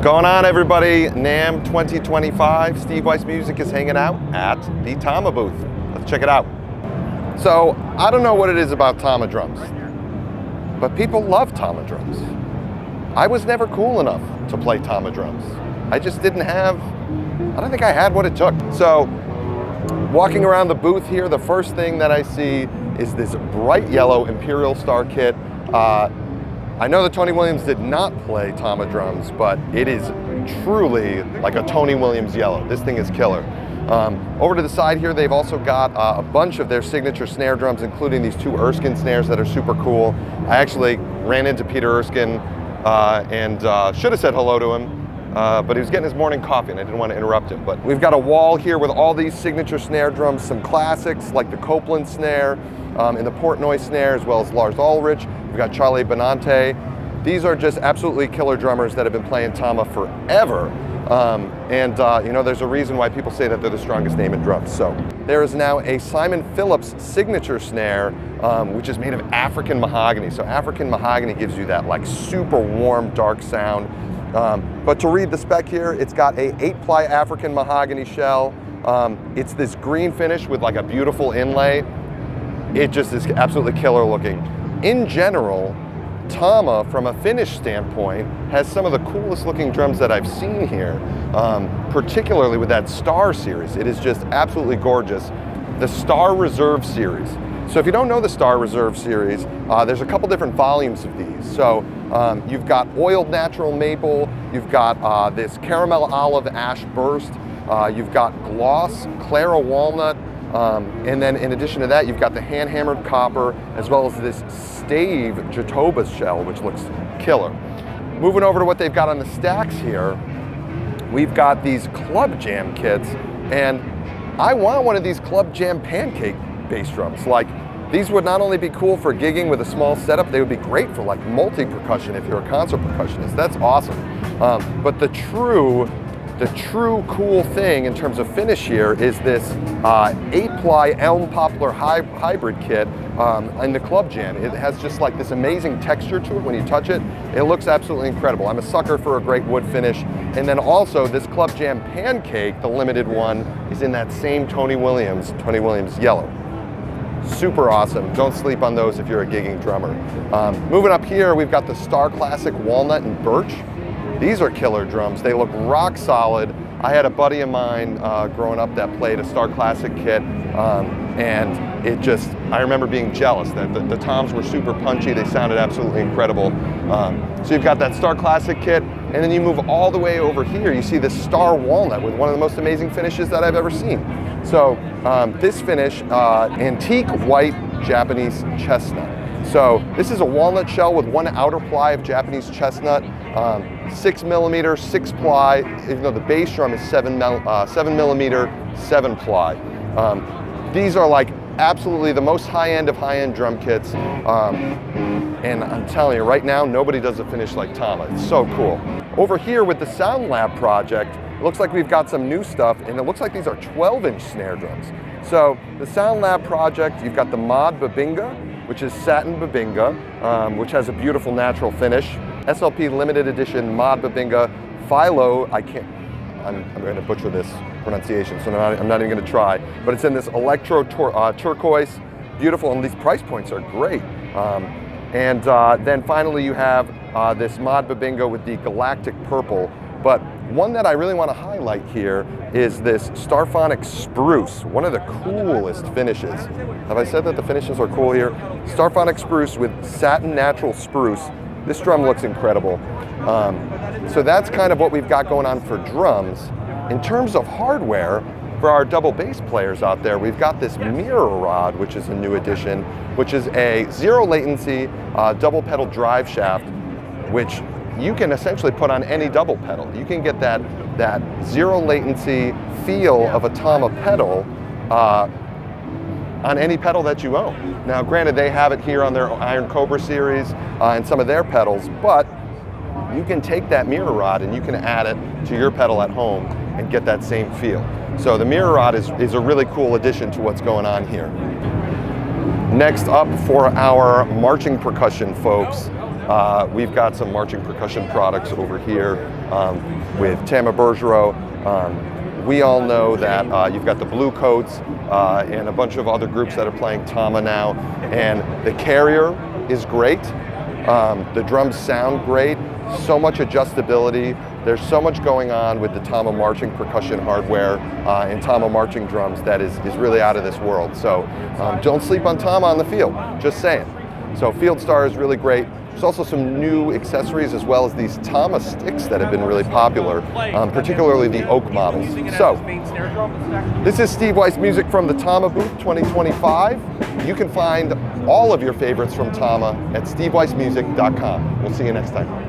Going on, everybody? NAMM 2025. Steve Weiss Music is hanging out at the TAMA booth. Let's check it out. So, I don't know what it is about TAMA drums, but people love TAMA drums. I was never cool enough to play TAMA drums. I just I don't think I had what it took. So, walking around the booth here, the first thing that I see is this bright yellow Imperialstar kit. I know that Tony Williams did not play TAMA drums, but it is truly like a Tony Williams yellow. This thing is killer. Over to the side here, they've also got a bunch of their signature snare drums, including these two Erskine snares that are super cool. I actually ran into Peter Erskine and should have said hello to him, but he was getting his morning coffee and I didn't want to interrupt him. But we've got a wall here with all these signature snare drums, some classics like the Copeland snare and the Portnoy snare, as well as Lars Ulrich. We've got Charlie Benante. These are just absolutely killer drummers that have been playing TAMA forever. You know, there's a reason why people say that they're the strongest name in drums. So there is now a Simon Phillips signature snare, which is made of African mahogany. So African mahogany gives you that like super warm, dark sound. But to read the spec here, it's got a 8-ply African mahogany shell. It's this green finish with like a beautiful inlay. It just is absolutely killer looking. In general, TAMA, from a finish standpoint, has some of the coolest looking drums that I've seen here, particularly with that Star series. It is just absolutely gorgeous. The Star Reserve series. So if you don't know the Star Reserve series, there's a couple different volumes of these. So you've got oiled natural maple, you've got this caramel olive ash burst, you've got gloss Clara walnut, and then in addition to that, you've got the hand-hammered copper, as well as this stave Jatoba shell, which looks killer. Moving over to what they've got on the stacks here, we've got these Club Jam kits, and I want one of these Club Jam pancake bass drums. Like, these would not only be cool for gigging with a small setup, they would be great for like multi-percussion if you're a concert percussionist. That's awesome. But the true cool thing in terms of finish here is this 8-ply elm poplar hybrid kit in the Club Jam. It has just like this amazing texture to it when you touch it. It looks absolutely incredible. I'm a sucker for a great wood finish. And then also this Club Jam pancake, the limited one, is in that same Tony Williams yellow. Super awesome. Don't sleep on those if you're a gigging drummer. Moving up here, we've got the Starclassic walnut and birch. These are killer drums. They look rock solid. I had a buddy of mine growing up that played a Starclassic kit, and I remember being jealous that the toms were super punchy. They sounded absolutely incredible. So you've got that Starclassic kit, and then you move all the way over here. You see this Star Walnut with one of the most amazing finishes that I've ever seen. So this finish, antique white Japanese chestnut. So this is a walnut shell with one outer ply of Japanese chestnut, 6mm, 6-ply, even though the bass drum is 7mm, 7-ply. These are like absolutely the most high-end of high-end drum kits. And I'm telling you, right now, nobody does a finish like TAMA. It's so cool. Over here with the Sound Lab project, it looks like we've got some new stuff, and it looks like these are 12-inch snare drums. So the Sound Lab project, you've got the Mod Babinga, which is satin Babinga, which has a beautiful natural finish. SLP limited edition Mod Babinga Philo, I'm going to butcher this pronunciation, so I'm not even going to try, but it's in this electro turquoise, beautiful, and these price points are great. Then finally you have this Mod Babinga with the Galactic Purple, but one that I really want to highlight here is this Starphonic Spruce, one of the coolest finishes. Have I said that the finishes are cool here? Starphonic Spruce with satin natural spruce. This drum looks incredible. So that's kind of what we've got going on for drums. In terms of hardware, for our double bass players out there, we've got this mirror rod, which is a new addition, which is a zero latency double pedal drive shaft, which you can essentially put on any double pedal. You can get that zero latency feel of a TAMA pedal on any pedal that you own. Now, granted, they have it here on their Iron Cobra series and some of their pedals, but you can take that mirror rod and you can add it to your pedal at home and get that same feel. So the mirror rod is a really cool addition to what's going on here. Next up for our marching percussion folks, We've got some marching percussion products over here with TAMA Bergeron. We all know that you've got the Blue Coats and a bunch of other groups that are playing TAMA now, and the carrier is great. The drums sound great, so much adjustability. There's so much going on with the TAMA marching percussion hardware and TAMA marching drums that is really out of this world. So don't sleep on TAMA on the field, just saying. So Imperialstar is really great. There's also some new accessories as well as these TAMA sticks that have been really popular, particularly the oak models. So this is Steve Weiss Music from the TAMA booth 2025. You can find all of your favorites from TAMA at steveweissmusic.com. We'll see you next time.